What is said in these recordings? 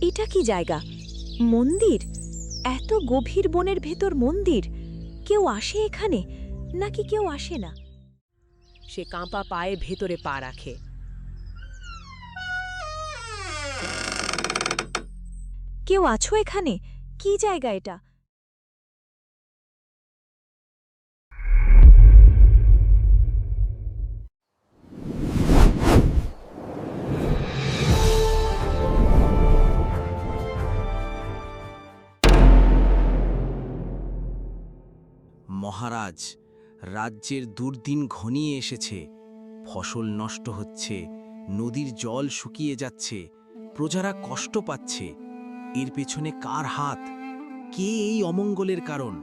এটা কি জায়গা? মন্দির? এত গভীর বনের ভেতর মন্দির? কেউ আসে এখানে নাকি কেউ আসে না? সে কাঁপা পায়ে ভেতরে পা রাখে। কেউ আছো এখানে? কি জায়গা এটা? মহারাজ, রাজ্যের দুর্দিন ঘনিয়ে এসেছে। ফসল নষ্ট হচ্ছে, নদীর জল শুকিয়ে যাচ্ছে, প্রজারা কষ্ট পাচ্ছে। এর পেছনে কার হাত? কে এই অমঙ্গলের কারণ?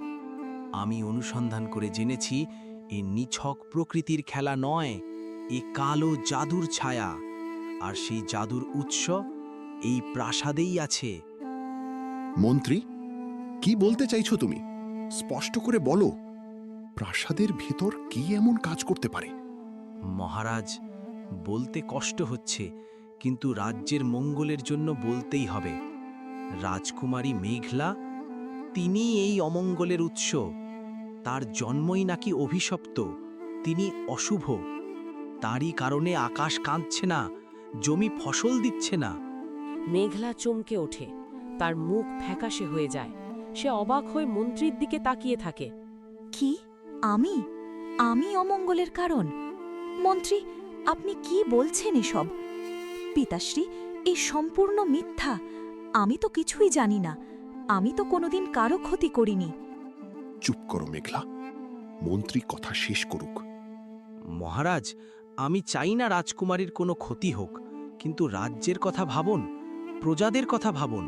আমি অনুসন্ধান করে জেনেছি, এ নিছক প্রকৃতির খেলা নয়, এ কালো জাদুর ছায়া। আর সেই জাদুর উৎস এই প্রাসাদেই আছে। মন্ত্রী, কি বলতে চাইছো তুমি? স্পষ্ট করে বলো। প্রাসাদের ভেতর কি এমন কাজ করতে পারে? মহারাজ, বলতে কষ্ট হচ্ছে, কিন্তু রাজ্যের মঙ্গলের জন্য বলতেই হবে। রাজকুমারী মেঘলা, তিনি এই অমঙ্গলের উৎস। তার জন্মই নাকি অভিশপ্ত, তিনি অশুভ। তারই কারণে আকাশ কাঁদছে না, জমি ফসল দিচ্ছে না। মেঘলা চমকে ওঠে, তার মুখ ফ্যাকাশে হয়ে যায়। সে অবাক হয়ে মন্ত্রীর দিকে তাকিয়ে থাকে। কি? আমি? আমি অমঙ্গলের কারণ? মন্ত্রী, আপনি কি বলছেন এসব? পিতাশ্রী, এই সম্পূর্ণ মিথ্যা। আমি তো কিছুই জানি না। আমি তো কোনোদিন কারো ক্ষতি করিনি। চুপ করো মেঘলা, মন্ত্রী কথা শেষ করুক। মহারাজ, আমি চাই না রাজকুমারীর কোনো ক্ষতি হোক, কিন্তু রাজ্যের কথা ভাবুন, প্রজাদের কথা ভাবুন।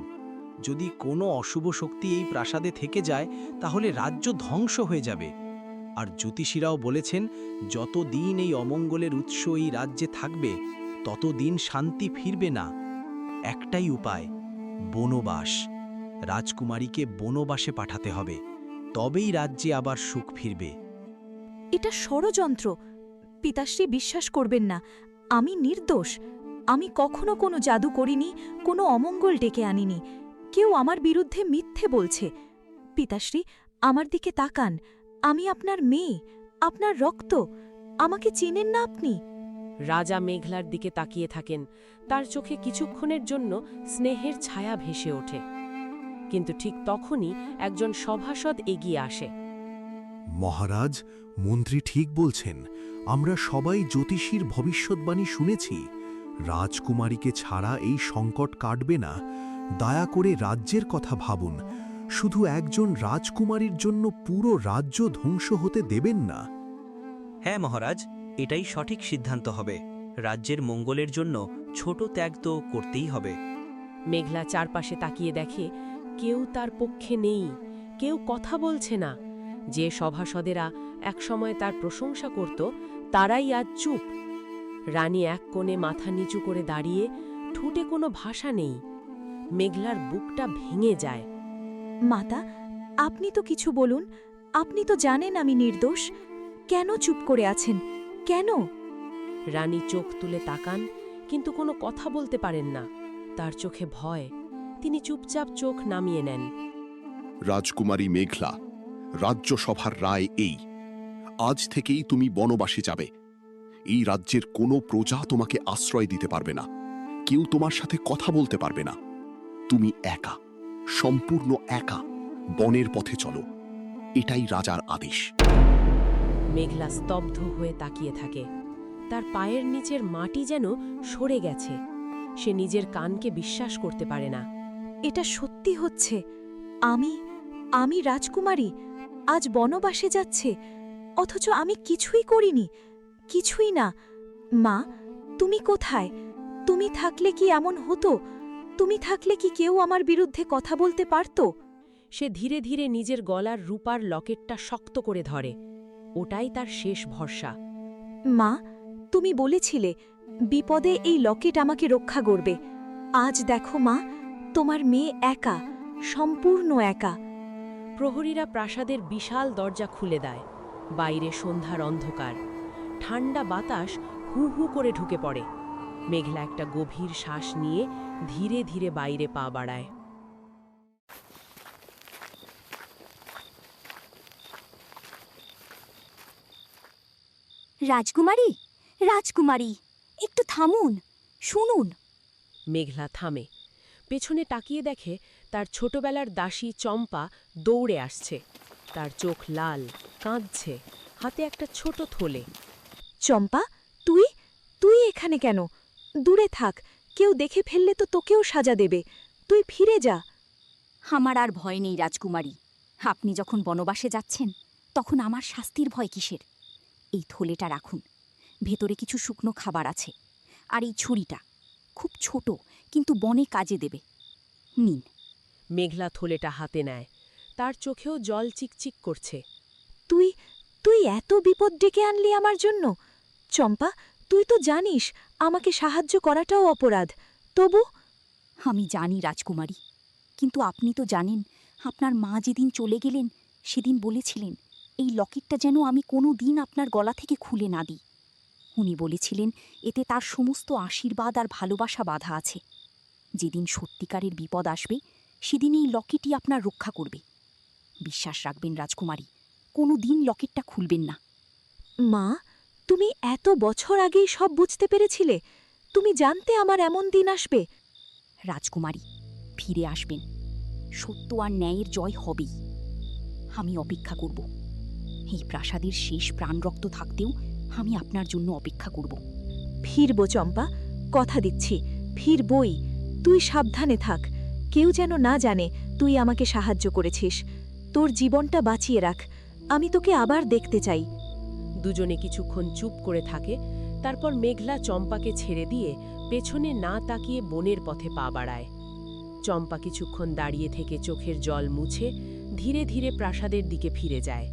যদি কোনো অশুভ শক্তি এই প্রাসাদে থেকে যায়, তাহলে রাজ্য ধ্বংস হয়ে যাবে। আর জ্যোতিষীরাও বলেছেন, যতদিন এই অমঙ্গলের উৎস এই রাজ্যে থাকবে, ততদিন শান্তি ফিরবে না। একটাই উপায়, বনবাস। রাজকুমারীকে বনবাসে পাঠাতে হবে, তবেই রাজ্যে আবার সুখ ফিরবে। এটা ষড়যন্ত্র। পিতাশ্রী, বিশ্বাস করবেন না। আমি নির্দোষ। আমি কখনো কোনো জাদু করিনি, কোনো অমঙ্গল ডেকে আনিনি। কেউ আমার বিরুদ্ধে মিথ্যে বলছে। পিতাশ্রী, আমার দিকে তাকান। আমি আপনার মেয়ে, আপনার রক্ত। আমাকে চেনেন না আপনি? রাজা মেঘলার দিকে তাকিয়ে থাকেন। তার চোখে কিছুক্ষণের জন্য স্নেহের ছায়া ভেসে ওঠে। কিন্তু ঠিক তখনই একজন সভাসদ এগিয়ে আসে। মহারাজ, মন্ত্রী ঠিক বলছেন। আমরা সবাই জ্যোতিষীর ভবিষ্যৎবাণী শুনেছি। রাজকুমারীকে ছাড়া এই সংকট কাটবে না। দয়া করে রাজ্যের কথা ভাবুন। শুধু একজন রাজকুমারীর জন্য পুরো রাজ্য ধ্বংস হতে দেবেন না। হ্যাঁ মহারাজ, এটাই সঠিক সিদ্ধান্ত হবে। রাজ্যের মঙ্গলের জন্য ছোট ত্যাগ তো করতেই হবে। মেঘলা চারপাশে তাকিয়ে দেখে, কেউ তার পক্ষে নেই, কেউ কথা বলছে না। যে সভাসদেরা একসময় তার প্রশংসা করত, তারাই আজ চুপ। রানী এক কোণে মাথা নিচু করে দাঁড়িয়ে, ঠোঁটে কোনো ভাষা নেই। মেঘলার বুকটা ভেঙে যায়। মাতা, আপনি তো কিছু বলুন। আপনি তো জানেন আমি নির্দোষ। কেন চুপ করে আছেন? কেন? রানী চোখ তুলে তাকান, কিন্তু কোনো কথা বলতে পারেন না। তার চোখে ভয়। তিনি চুপচাপ চোখ নামিয়ে নেন। রাজকুমারী মেঘলা, রাজ্যসভার রায় এই। আজ থেকেই তুমি বনবাসে যাবে। এই রাজ্যের কোনো প্রজা তোমাকে আশ্রয় দিতে পারবে না, কেউ তোমার সাথে কথা বলতে পারবে না। তুমি একা, সম্পূর্ণ একা বনের পথে চলো। এটাই রাজার আদেশ। মেঘলা স্তব্ধ হয়ে তাকিয়ে থাকে। তার পায়ের নিচের মাটি যেন সরে গেছে। সে নিজের কানকে বিশ্বাস করতে পারে না। এটা সত্যি হচ্ছে। আমি রাজকুমারী আজ বনবাসে যাচ্ছে, অথচ আমি কিছুই করিনি, কিছুই না। মা, তুমি কোথায়? তুমি থাকলে কি এমন হতো? তুমি থাকলে কি কেউ আমার বিরুদ্ধে কথা বলতে পারত? সে ধীরে ধীরে নিজের গলার রূপার লকেটটা শক্ত করে ধরে। ওটাই তার শেষ ভরসা। মা, তুমি বলেছিলে বিপদে এই লকেট আমাকে রক্ষা করবে। আজ দেখো মা, তোমার মেয়ে একা, সম্পূর্ণ একা। প্রহরীরা প্রাসাদের বিশাল দরজা খুলে দেয়। বাইরে সন্ধ্যার অন্ধকার। ঠান্ডা বাতাস হু হু করে ঢুকে পড়ে। মেঘলা একটা গভীর শ্বাস নিয়ে ধীরে ধীরে বাইরে পা বাড়ায়। রাজকুমারী, রাজকুমারী, একটু থামুন, শুনুন। মেঘলা থামে, পেছনে তাকিয়ে দেখে তার ছোটবেলার দাসী চম্পা দৌড়ে আসছে। তার চোখ লাল, কাঁদছে, হাতে একটা ছোট থলে। চম্পা, তুই তুই এখানে কেন? দূরে থাক, কেউ দেখে ফেললে তো তোকেও সাজা দেবে। তুই ফিরে যা। আমার আর ভয় নেই রাজকুমারী। আপনি যখন বনবাসে যাচ্ছেন তখন আমার শাস্তির ভয় কিসের? এই থলেটা রাখুন, ভেতরে কিছু শুকনো খাবার আছে। আর এই ছুরিটা খুব ছোট, কিন্তু বনে কাজে দেবে। নিন। মেঘলা থলেটা হাতে নেয়, তার চোখেও জল চিকচিক করছে। তুই তুই এত বিপদ ডেকে আনলি আমার জন্য? চম্পা, তুই তো জানিস আমাকে সাহায্য করাটাও অপরাধ, তবু। আমি জানি রাজকুমারী, কিন্তু আপনি তো জানেন আপনার মা যেদিন চলে গেলেন সেদিন বলেছিলেন এই লকেটটা যেন আমি কোনো দিন আপনার গলা থেকে খুলে না দিই। উনি বলেছিলেন এতে তার সমস্ত আশীর্বাদ আর ভালোবাসা বাঁধা আছে। যেদিন সত্যিকারের বিপদ আসবে সেদিন এই লকেটই আপনার রক্ষা করবে। বিশ্বাস রাখবেন রাজকুমারী, কোনো দিন লকেটটা খুলবেন না। মা, তুমি এত বছর আগেই সব বুঝতে পেরেছিলে? তুমি জানতে আমার এমন দিন আসবে? রাজকুমারী, ফিরে আসবেন, সত্য আর ন্যায়ের জয় হবেই। আমি অপেক্ষা করব। এই প্রাসাদের শেষ প্রাণরক্ত থাকতেও আমি আপনার জন্য অপেক্ষা করব। ফিরব চম্পা, কথা দিচ্ছি, ফিরবই। তুই সাবধানে থাক, কেউ যেন না জানে তুই আমাকে সাহায্য করেছিস। তোর জীবনটা বাঁচিয়ে রাখ, আমি তোকে আবার দেখতে চাই। দুজনে কিছুক্ষণ চুপ করে থাকে, তারপর মেঘলা চম্পাকে ছেড়ে দিয়ে পেছনে না তাকিয়ে বনের পথে পা বাড়ায়। চম্পা কিছুক্ষণ দাঁড়িয়ে থেকে চোখের জল মুছে ধীরে ধীরে প্রাসাদের দিকে ফিরে যায়।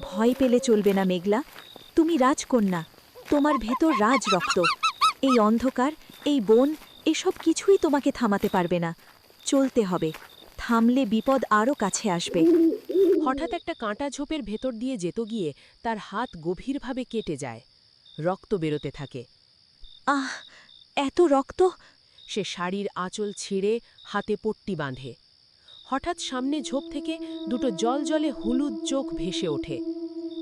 ভয় পেলে চলবে না মেঘলা, তুমি রাজকন্যা, তোমার ভেতর রাজ রক্ত। এই অন্ধকার, এই বন, এসব কিছুই তোমাকে থামাতে পারবে না। চলতে হবে, থামলে বিপদ আরও কাছে আসবে। হঠাৎ একটা কাঁটা ঝোপের ভেতর দিয়ে যেত গিয়ে তার হাত গভীরভাবে কেটে যায়। রক্ত বেরোতে থাকে। আহ, এত রক্ত! সে শাড়ির আঁচল ছিঁড়ে হাতে পট্টি বাঁধে। হঠাৎ সামনে ঝোপ থেকে দুটো জলজলে হলুদ চোখ ভেসে ওঠে।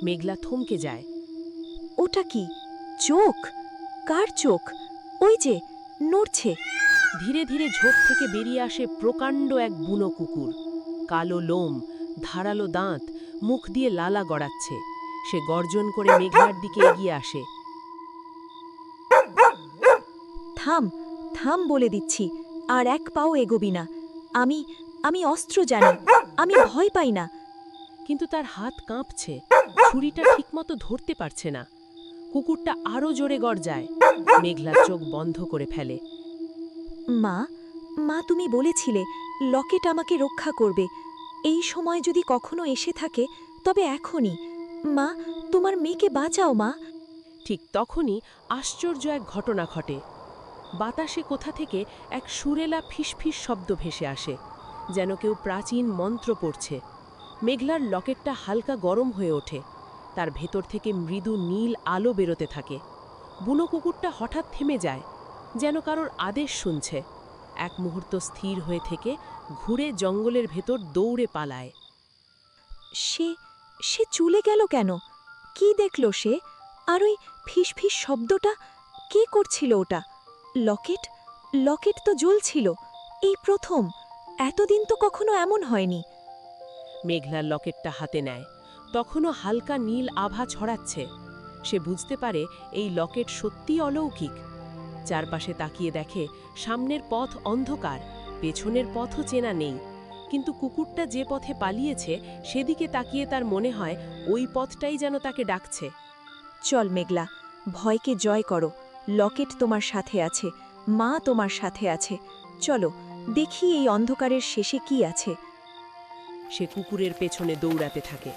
মেঘলা থমকে যায়। ওটা কি? চোখ? কার চোখ? ওই যে নড়ছে। ধীরে ধীরে ঝোপ থেকে বেরিয়ে আসে প্রকাণ্ড এক বুনো কুকুর। কালো লোম, ধারালো দাঁত, মুখ দিয়ে লালা গড়াচ্ছে। সে গর্জন করে মেঘলার দিকে এগিয়ে আসে। থাম, থাম বলে দিচ্ছি, আর এক পাও এগোবি না। আমি আমি অস্ত্র জানি, আমি ভয় পাই না। কিন্তু তার হাত কাঁপছে, ছুরিটা ঠিকমতো ধরতে পারছে না। কুকুরটা আরও জোরে গর্জায়। মেঘলা চোখ বন্ধ করে ফেলে। মা, মা, তুমি বলেছিলে লকেট আমাকে রক্ষা করবে। এই সময় যদি কখনো এসে থাকে তবে এখনই। মা, তোমার মেয়েকে বাঁচাও মা। ঠিক তখনই আশ্চর্য এক ঘটনা ঘটে। বাতাসে কোথা থেকে এক সুরেলা ফিসফিস শব্দ ভেসে আসে, যেন কেউ প্রাচীন মন্ত্র পড়ছে। মেঘলার লকেটটা হালকা গরম হয়ে ওঠে, তার ভেতর থেকে মৃদু নীল আলো বেরোতে থাকে। বুনো কুকুরটা হঠাৎ থেমে যায়, যেন কারোর আদেশ শুনছে। এক মুহূর্ত স্থির হয়ে থেকে ঘুরে জঙ্গলের ভেতর দৌড়ে পালায়। সে সে চলে গেল কেন? কি দেখল সে? আর ওই ফিসফিস শব্দটা কে করছিল ওটা? লকেট, লকেট তো জ্বলছিল। এই প্রথম, এতদিন তো কখনো এমন হয়নি। মেঘলার লকেটটা হাতে নেয়, তখনও হালকা নীল আভা ছড়াচ্ছে। সে বুঝতে পারে এই লকেট সত্যিই অলৌকিক। চারপাশে তাকিয়ে দেখে সামনের পথ অন্ধকার, পেছনের পথও চেনা নেই। কিন্তু কুকুরটা যে পথে পালিয়েছে সেদিকে তাকিয়ে তার মনে হয় ওই পথটাই যেন তাকে ডাকছে। চল মেঘলা, ভয়কে জয় করো। লকেট তোমার সাথে আছে, মা তোমার সাথে আছে। চলো, দেখি এই অন্ধকারের শেষে কি আছে। সে কুকুরের পেছনে দৌড়াতে থাকে।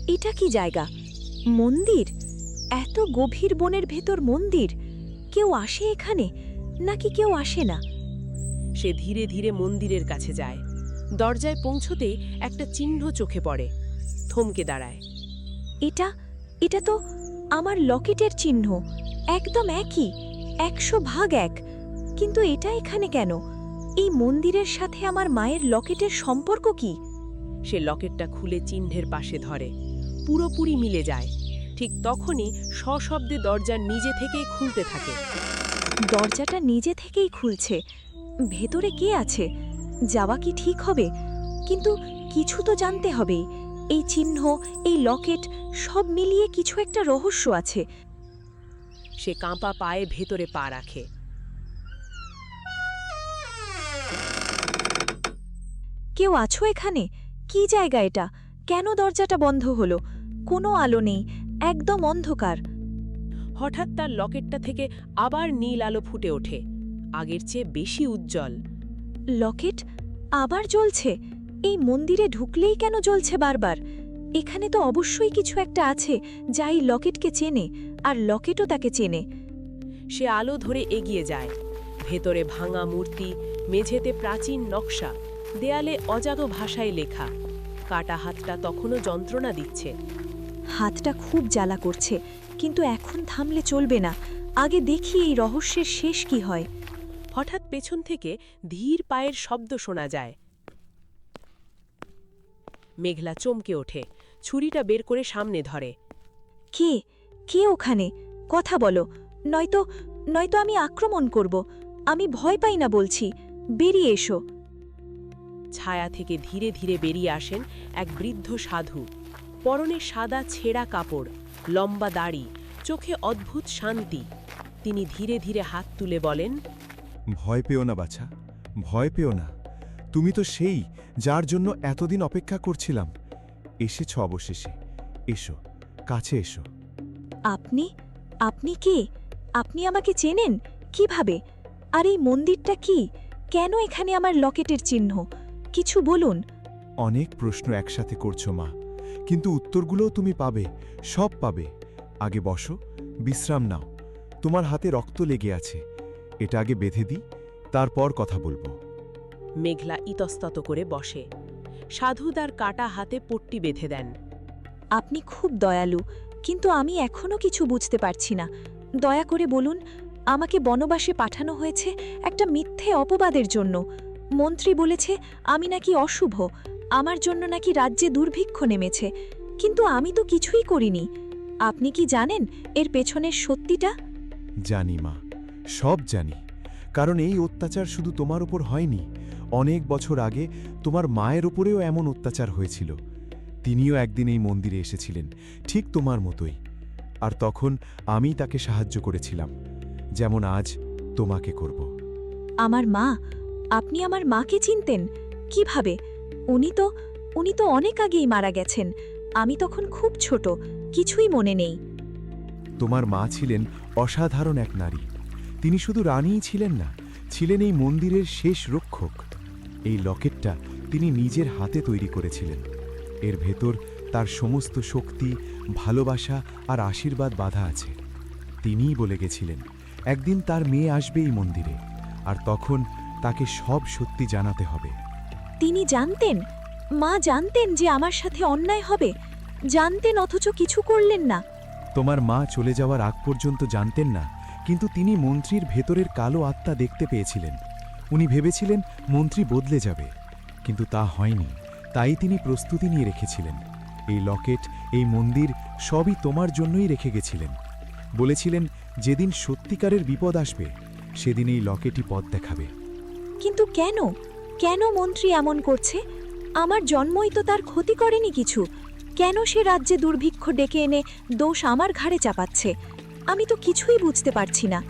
এটা কি জায়গা? মন্দির? এত গভীর বনের ভেতর মন্দির? কেউ আসে এখানে নাকি কেউ আসে না? সে ধীরে ধীরে মন্দিরের কাছে যায়। দরজায় পৌঁছতেই একটা চিহ্ন চোখে পড়ে। থমকে দাঁড়ায়। এটা এটা তো আমার লকেটের চিহ্ন, একদম একই, 100 ভাগ 1। কিন্তু এটা এখানে কেন? এই মন্দিরের সাথে আমার মায়ের লকেটের সম্পর্ক কি? সে লকেটটা খুলে চিহ্নের পাশে ধরে। পুরোপুরি মিলে যায়। ঠিক তখনই সশব্দে দরজা নিজে থেকেই খুলতে থাকে। দরজাটা নিজে থেকেই খুলছে। ভেতরে কে আছে? যাওয়া কি ঠিক হবে? কিন্তু কিছু তো জানতে হবে। এই চিহ্ন, এই লকেট, সব মিলিয়ে কিছু একটা রহস্য আছে। সে কাঁপা পায়ে ভেতরে পা রাখে। কেউ আছো এখানে? কি জায়গা এটা? কেন দরজাটা বন্ধ হলো? কোনো আলো নেই, একদম অন্ধকার। হঠাৎ তার লকেটটা থেকে আবার নীল আলো ফুটে ওঠে, আগের চেয়ে বেশি উজ্জ্বল। লকেট আবার জ্বলছে? এই মন্দিরে ঢুকলেই কেন জ্বলছে বারবার? এখানে তো অবশ্যই কিছু একটা আছে যা এই লকেটকে চেনে, আর লকেটও তাকে চেনে। সে আলো ধরে এগিয়ে যায়। ভেতরে ভাঙা মূর্তি, মেঝেতে প্রাচীন নকশা, দেয়ালে অজাত ভাষায় লেখা। কাটা হাতটা তখনও যন্ত্রণা দিচ্ছে। হাতটা খুব জ্বালা করছে, কিন্তু এখন থামলে চলবে না। আগে দেখি এই রহস্যের শেষ কি হয়। হঠাৎ পেছন থেকে ধীর পায়ের শব্দ শোনা যায়। মেঘলা চমকে ওঠে, ছুরিটা বের করে সামনে ধরে। কে? কে ওখানে? কথা বলো, নয়তো নয়তো আমি আক্রমণ করব। আমি ভয় পাই না বলছি, বেরিয়ে এসো। ছায়া থেকে ধীরে ধীরে বেরিয়ে আসেন এক বৃদ্ধ সাধু। পরনে সাদা ছেঁড়া কাপড়, লম্বা দাড়ি, চোখে অদ্ভুত শান্তি। তিনি ধীরে ধীরে হাত তুলে বলেন, ভয় পেও না বাছা, ভয় পেও না। তুমি তো সেই যার জন্য এতদিন অপেক্ষা করছিলাম। এসেছ অবশেষে। এসো, কাছে এসো। আপনি আপনি কে? আপনি আমাকে চেনেন কিভাবে? আর এই মন্দিরটা কি? কেন এখানে আমার লকেটের চিহ্ন? কিছু বলুন। অনেক প্রশ্ন একসাথে করছো মা, কিন্তু উত্তরগুলোও তুমি পাবে, সব পাবে। আগে বসো, বিশ্রাম নাও। তোমার হাতে রক্ত লেগে আছে, এটা আগে বেঁধে দিই, তারপর কথা বলবো। মেঘলা ইতস্তত করে বসে। সাধু তার কাটা হাতে পট্টি বেঁধে দেন। আপনি খুব দয়ালু, কিন্তু আমি এখনো কিছু বুঝতে পারছি না। দয়া করে বলুন, আমাকে বনবাসে পাঠানো হয়েছে একটা মিথ্যে অপবাদের জন্য। মন্ত্রী বলেছে আমি নাকি অশুভ, আমার জন্য নাকি রাজ্যে দুর্ভিক্ষ নেমেছে, কিন্তু আমি তো কিছুই করিনি। আপনি কি জানেন এর পেছনের সত্যিটা? জানি মা, সব জানি। কারণ এই অত্যাচার শুধু তোমার উপর হয়নি, অনেক বছর আগে তোমার মায়ের উপরেও এমন অত্যাচার হয়েছিল। তিনিও একদিন এই মন্দিরে এসেছিলেন, ঠিক তোমার মতোই। আর তখন আমি তাকে সাহায্য করেছিলাম, যেমন আজ তোমাকে করব। আমার মা? আপনি আমার মাকে চিনতেন কিভাবে? উনি তো অনেক আগেই মারা গেছেন। আমি তখন খুব ছোট, কিছুই মনে নেই। তোমার মা ছিলেন অসাধারণ এক নারী। তিনি শুধু রানীই ছিলেন না, ছিলেন এই মন্দিরের শেষ রক্ষক। এই লকেটটা তিনি নিজের হাতে তৈরি করেছিলেন। এর ভেতর তার সমস্ত শক্তি, ভালোবাসা আর আশীর্বাদ বাঁধা আছে। তিনিই বলে গেছিলেন একদিন তার মেয়ে আসবে এই মন্দিরে, আর তখন তাকে সব সত্যি জানাতে হবে। তিনি জানতেন? মা জানতেন যে আমার সাথে অন্যায় হবে? জানতেন অথচ কিছু করলেন না? তোমার মা চলে যাওয়ার আগ পর্যন্ত জানতেন না, কিন্তু তিনি মন্ত্রীর ভেতরের কালো আত্মা দেখতে পেয়েছিলেন। উনি ভেবেছিলেন মন্ত্রী বদলে যাবে, কিন্তু তা হয়নি। তাই তিনি প্রস্তুতি নিয়ে রেখেছিলেন। এই লকেট, এই মন্দির সবই তোমার জন্যই রেখে গেছিলেন। বলেছিলেন যেদিন সত্যিকারের বিপদ আসবে, সেদিন এই লকেটই পথ দেখাবে। কিন্তু কেন? কেন মন্ত্রী এমন করছে? আমার জন্মই তো তার ক্ষতি করেনি কিছু। কেন সে রাজ্যে দুর্ভিক্ষ ডেকে এনে দোষ আমার ঘাড়ে চাপাচ্ছে? আমি তো কিছুই বুঝতে পারছি না।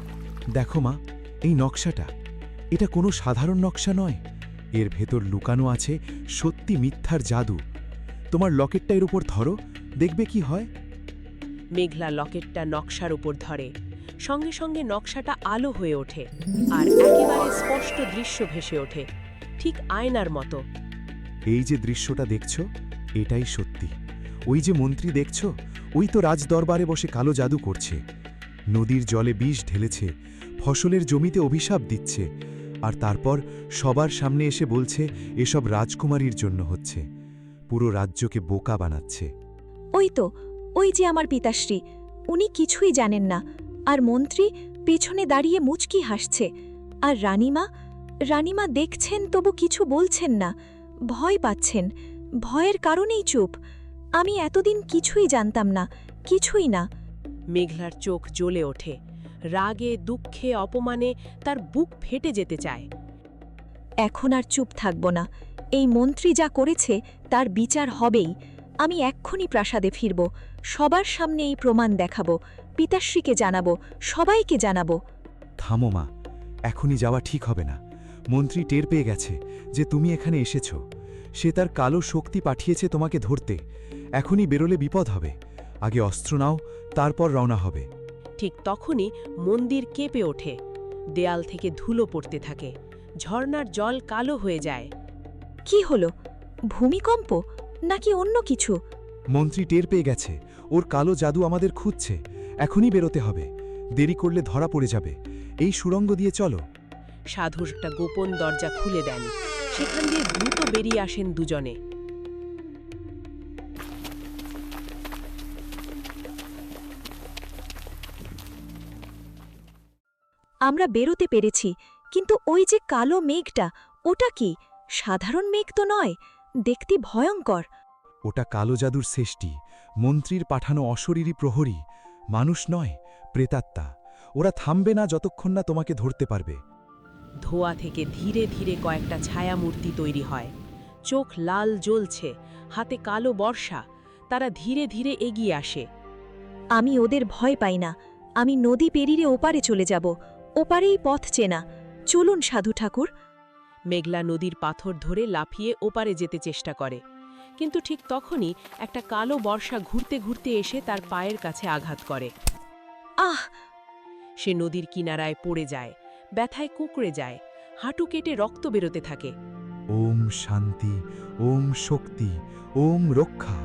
দেখো মা, এই নকশাটা, এটা কোনো সাধারণ নকশা নয়। এর ভেতর লুকানো আছে সত্যি মিথ্যার জাদু। তোমার লকেটটা এর উপর ধরো, দেখবে কি হয়। মেঘলা লকেটটা নকশার উপর ধরে। সঙ্গে সঙ্গে নকশাটা আলো হয়ে ওঠে, আর একেবারে স্পষ্ট দৃশ্য ভেসে ওঠে, ঠিক আয়নার মতো। এই যে দৃশ্যটা দেখছো, এটাই সত্যি। ওই যে মন্ত্রী দেখছো, ওই তো রাজদরবারে বসে কালো জাদু করছে। নদীর জলে বিষ ঢেলেছে, ফসলের জমিতে অভিশাপ দিচ্ছে, আর তারপর সবার সামনে এসে বলছে এসব রাজকুমারীর জন্য হচ্ছে। পুরো রাজ্যকে বোকা বানাচ্ছে। ওই তো, ওই যে আমার পিতাশ্রী, উনি কিছুই জানেন না, আর মন্ত্রী পেছনে দাঁড়িয়ে মুচকি হাসছে। আর রানীমা দেখছেন তবু কিছু বলছেন না, ভয় পাচ্ছেন, ভয়ের কারণেই চুপ। আমি এতদিন কিছুই জানতাম না, কিছুই না। মেঘলার চোখ জ্বলে ওঠে, রাগে দুঃখে অপমানে তার বুক ফেটে যেতে চায়। এখন আর চুপ থাকব না, এই মন্ত্রী যা করেছে তার বিচার হবেই। আমি এক্ষুনি প্রাসাদে ফিরব, সবার সামনে এই প্রমাণ দেখাব, পিতাশ্রীকে জানাবো, সবাইকে জানাবো। থামো মা, এখনই যাওয়া ঠিক হবে না। মন্ত্রী টের পেয়ে গেছে যে তুমি এখানে এসেছো। সে তার কালো শক্তি পাঠিয়েছে তোমাকে ধরতে। এখনই বেরোলে বিপদ হবে। আগে অস্ত্র নাও, তারপর রওনা হবে। ঠিক তখনই মন্দির কেঁপে ওঠে, দেয়াল থেকে ধুলো পড়তে থাকে, ঝর্ণার জল কালো হয়ে যায়। কি হলো? ভূমিকম্প নাকি অন্য কিছু? মন্ত্রী টের পেয়ে গেছে ওর কালো জাদু আমাদের খুঁজছে। এখনই বেরোতে হবে, দেরি করলে ধরা পড়ে যাবে। এই সুড়ঙ্গ দিয়ে চলো। সাধু একটা গোপন দরজা খুলে দেন, সেখান দিয়ে দ্রুত বেরিয়ে আসেন দুজনে। আমরা বেরোতে পেরেছি, কিন্তু ওই যে কালো মেঘটা, ওটা কি? সাধারণ মেঘ তো নয়, দেখতে ভয়ঙ্কর। ওটা কালো জাদুর সৃষ্টি, মন্ত্রীর পাঠানো অশরীরী প্রহরী। মানুষ নয়, প্রেতাত্মা। ওরা থামবে না যতক্ষণ না তোমাকে ধরতে পারবে। ধোঁয়া থেকে ধীরে ধীরে কয়েকটা ছায়ামূর্তি তৈরি হয়, চোখ লাল জ্বলছে, হাতে কালো বর্ষা। তারা ধীরে ধীরে এগিয়ে আসে। আমি ওদের ভয় পাই না, আমি নদী পেরিয়ে ওপারে চলে যাব, ওপারেই পথ চেনা। চলুন সাধু ঠাকুর। মেঘলা নদীর পাথর ধরে লাফিয়ে ওপারে যেতে চেষ্টা করে, কিন্তু ঠিক তখনই একটা কালো বর্ষা ঘুরতে ঘুরতে এসে তার পায়ের কাছে আঘাত করে। আহ! সে নদীর কিনারায় পড়ে যায়, ব্যথায় কুঁকড়ে যায়, হাঁটু কেটে রক্ত বেরোতে থাকে। ওম শান্তি, ওম শক্তি, ওম রক্ষা।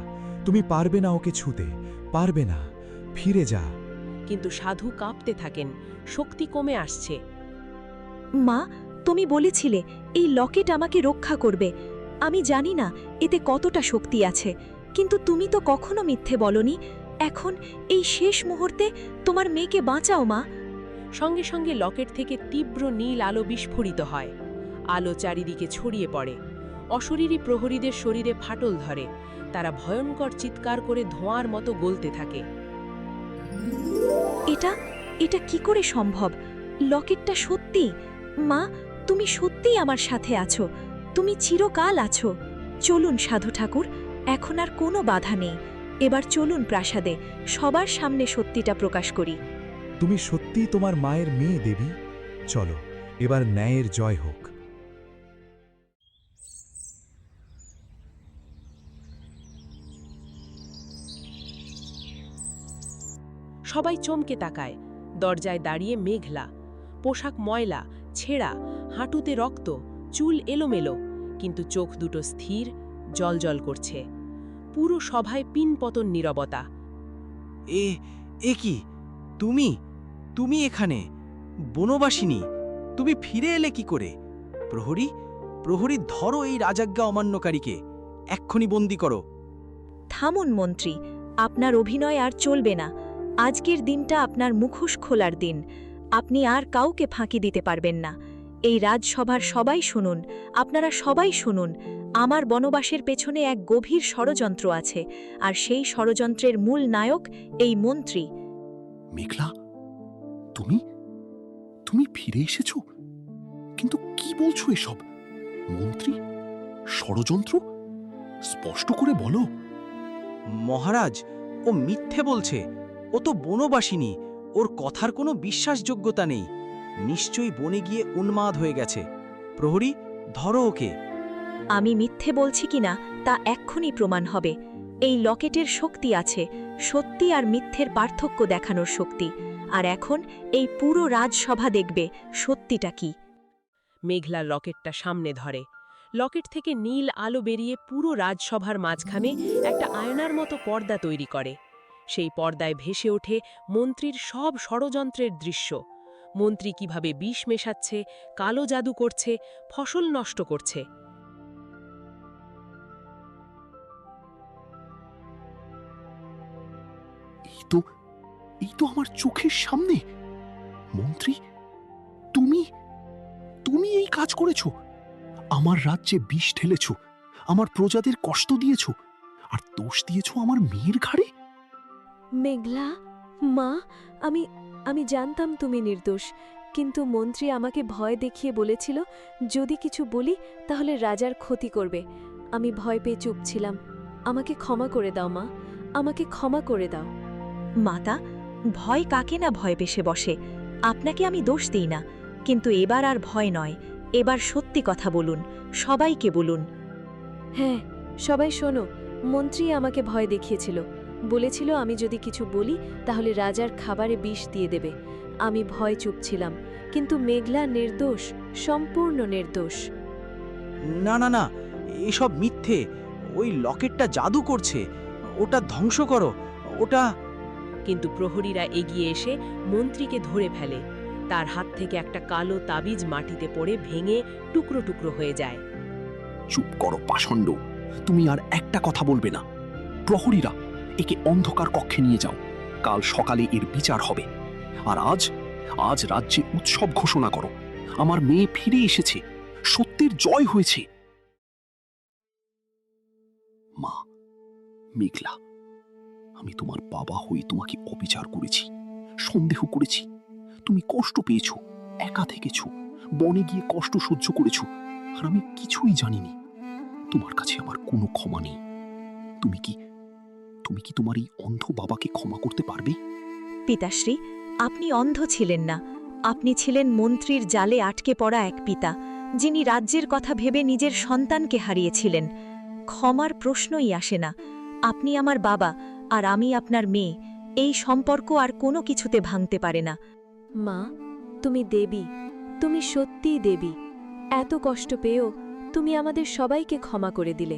তুমি পারবে না ওকে ছুঁতে, পারবে না। ফিরে যা। কিন্তু সাধু কাঁপতে থাকেন, শক্তি কমে আসছে। মা, তুমি বলেছিলে এই লকেট আমাকে রক্ষা করবে। আমি জানি না এতে কতটা শক্তি আছে, কিন্তু তুমি তো কখনো মিথ্যে বলনি। এখন এই শেষ মুহূর্তে তোমার মেয়েকে বাঁচাও মা। সঙ্গে সঙ্গে লকেট থেকে তীব্র নীল আলো বিস্ফোরিত হয়, আলো চারিদিকে ছড়িয়ে পড়ে। অশরীরী প্রহরীদের শরীরে ফাটল ধরে, তারা ভয়ঙ্কর চিৎকার করে ধোঁয়ার মতো গলতে থাকে। এটা কি করে সম্ভব? লকেটটা সত্যি। মা, তুমি সত্যিই আমার সাথে আছো, তুমি চিরকাল আছো। চলুন সাধু ঠাকুর, এখন আর কোনো বাধা নেই। এবার চলুন প্রাসাদে, সবার সামনে সত্যিটা প্রকাশ করি। তুমি সত্যিই তোমার মায়ের মেয়ে দেবী। চলো, এবার ন্যায়ের জয় হোক। সবাই চমকে তাকায়। দরজায় দাঁড়িয়ে মেঘলা, পোশাক ময়লা, ছেঁড়া, হাঁটুতে রক্ত, চুল এলোমেলো, কিন্তু চোখ দুটো স্থির, জলজল করছে। পুরো সভায় পিনপতন নীরবতা। এ কি? তুমি এখানে? বনবাসিনী, তুমি ফিরে এলে কি করে? প্রহরী, ধরো এই রাজাজ্ঞা অমান্যকারীকে, এক্ষুনি বন্দি করো। থামুন মন্ত্রী, আপনার অভিনয় আর চলবে না। আজকের দিনটা আপনার মুখোশ খোলার দিন। আপনি আর কাউকে ফাঁকি দিতে পারবেন না। এই রাজসভার সবাই শুনুন, আপনারা সবাই শুনুন। আমার বনবাসের পেছনে এক গভীর ষড়যন্ত্র আছে, আর সেই ষড়যন্ত্রের মূল নায়ক এই মন্ত্রী। মেঘলা, তুমি ফিরে এসেছো? কিন্তু কি বলছো এসব? মন্ত্রী, ষড়যন্ত্র? স্পষ্ট করে বলো। মহারাজ, ও মিথ্যে বলছে। ও তো বনবাসিনী, ওর কথার কোনো বিশ্বাসযোগ্যতা নেই। নিশ্চয়ই বনে গিয়ে উন্মাদ হয়ে গেছে। প্রহরী, ধরো ওকে। আমি মিথ্যে বলছি কিনা তা এক্ষুনি প্রমাণ হবে। এই লকেটের শক্তি আছে, সত্যি আর মিথ্যের পার্থক্য দেখানোর শক্তি। আর এখন এই পুরো রাজসভা দেখবে সত্যিটা কি। মেঘলার লকেটটা সামনে ধরে, লকেট থেকে নীল আলো বেরিয়ে পুরো রাজসভার মাঝখানে একটা আয়নার মতো পর্দা তৈরি করে। সেই পর্দায় ভেসে ওঠে মন্ত্রীর সব ষড়যন্ত্রের দৃশ্য। মন্ত্রী কিভাবে বিষ মেশাচ্ছে, কালো জাদু করছে, ফসল নষ্ট করছে। এই তো আমার চোখের সামনে। মন্ত্রী, তুমি তুমি এই কাজ করেছো। আমার রাজ্যে বিষ ঢেলেছো, আমার প্রজাদের কষ্ট দিয়েছো, আর দোষ দিয়েছো আমার মেয়ের ঘাড়ে। মেঘলা, মা, আমি জানতাম তুমি নির্দোষ, কিন্তু মন্ত্রী আমাকে ভয় দেখিয়ে বলেছিল যদি কিছু বলি তাহলে রাজার ক্ষতি করবে। আমি ভয় পেয়ে চুপ ছিলাম। আমাকে ক্ষমা করে দাও মা, আমাকে ক্ষমা করে দাও। মাতা, ভয় কাকে না ভয় পেশে বসে। আপনাকে আমি দোষ দিই না, কিন্তু এবার আর ভয় নয়, এবার সত্যি কথা বলুন, সবাইকে বলুন। হ্যাঁ, সবাই শোনো, মন্ত্রী আমাকে ভয় দেখিয়েছিল, বলেছিল আমি যদি কিছু বলি তাহলে রাজার খাবারে বিষ দিয়ে দেবে। আমি ভয় চুপ ছিলাম, কিন্তু মেঘলা নির্দোষ, সম্পূর্ণ নির্দোষ। না না না, এসব মিথ্যে। ওই লকেটটা জাদু করছে, ওটা ধ্বংস করো, ওটা। কিন্তু প্রহরীরা এগিয়ে এসে মন্ত্রীকে ধরে ফেলে। তার হাত থেকে একটা কালো তাবিজ মাটিতে পড়ে ভেঙে টুকরো টুকরো হয়ে যায়। চুপ করো পাষণ্ড, তুমি আর একটা কথা বলবে না। প্রহরীরা, একে অন্ধকার কক্ষে নিয়ে যাও, কাল সকালে এর বিচার হবে। আর আজ রাজ্যে উৎসব ঘোষণা করো, আমার মেয়ে ফিরে এসেছে, সত্যের জয় হয়েছে। মা, মেঘলা, আমি তোমার বাবা হয়ে তোমাকে অবিচার করেছি, সন্দেহ করেছি। তুমি কষ্ট পেয়েছ, একা থেকেছ, বনে গিয়ে কষ্ট সহ্য করেছ, আর আমি কিছুই জানিনি। তোমার কাছে আমার কোনো ক্ষমা নেই। তুমি কি তোমার এই অন্ধ বাবাকে ক্ষমা করতে পারবে? পিতাশ্রী, আপনি অন্ধ ছিলেন না, আপনি ছিলেন মন্ত্রীর জালে আটকে পড়া এক পিতা, যিনি রাজ্যের কথা ভেবে নিজের সন্তানকে হারিয়েছিলেন। ক্ষমার প্রশ্নই আসে না। আপনি আমার বাবা আর আমি আপনার মেয়ে, এই সম্পর্ক আর কোনো কিছুতে ভাঙতে পারে না। মা, তুমি দেবী, তুমি সত্যিই দেবী। এত কষ্ট পেয়েও তুমি আমাদের সবাইকে ক্ষমা করে দিলে।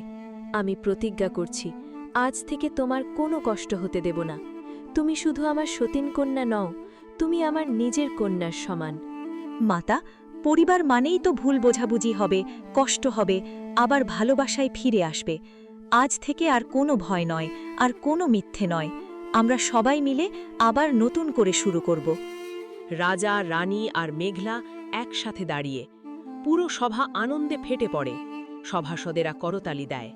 আমি প্রতিজ্ঞা করছি, আজ থেকে তোমার কোনো কষ্ট হতে দেব না। তুমি শুধু আমার সতীন কন্যা নও, তুমি আমার নিজের কন্যার সমান। মাতা, পরিবার মানেই তো ভুল বোঝাবুঝি হবে, কষ্ট হবে, আবার ভালোবাসায় ফিরে আসবে। আজ থেকে আর কোনো ভয় নয়, আর কোনো মিথ্যে নয়। আমরা সবাই মিলে আবার নতুন করে শুরু করব। রাজা, রানী আর মেঘলা একসাথে দাঁড়িয়ে। পুরো সভা আনন্দে ফেটে পড়ে। সভাসদেরা করতালি দেয়।